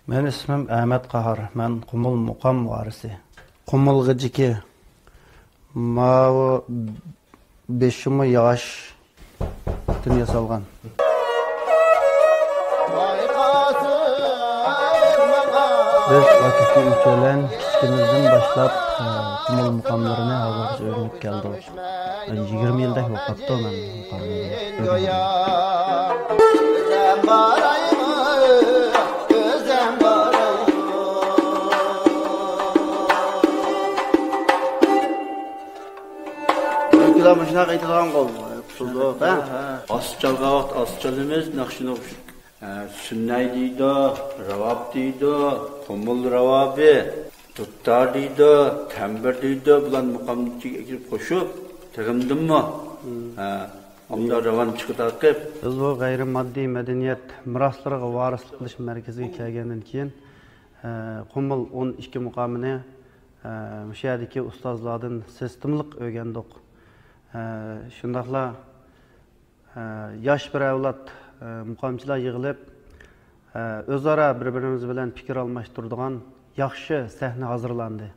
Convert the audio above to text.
Men ismim Ahmet Qahar. Men Qumul muqam varisi. Qumul gıciki. Mao 5 yaş dünya salgan. Biz vakitli ülkelen kichikimizdan başlap Qumul muqamlarını hazırgacha öğrenip geldik. 20 yıldak vaqtda men muqamlarni Kulağıma şuna qaytadigan qoldi. Qusulduq, ha? Asçalga vaqt asçalımız naqshini o'xshib. Sunnay deydi, ravab deydi, qumul ravabi, tuttar deydi, tambir deydi. Bular muqamchiga kirib qo'shib, tig'imdimmi? Onda ravan chiqib. Biz bu g'ayrimaddiy madaniyat miroslariga varislik qilish markaziga kelgandan keyin Qumul 12 muqamini o'sha yerdagi ustozlardan sistemlik o'rgandik. Şundaqla yosh bir avlod muqamchilar yig'ilib o'zaro bir-birimiz bilan fikr almashtiradigan yaxshi sahna hozirlandi.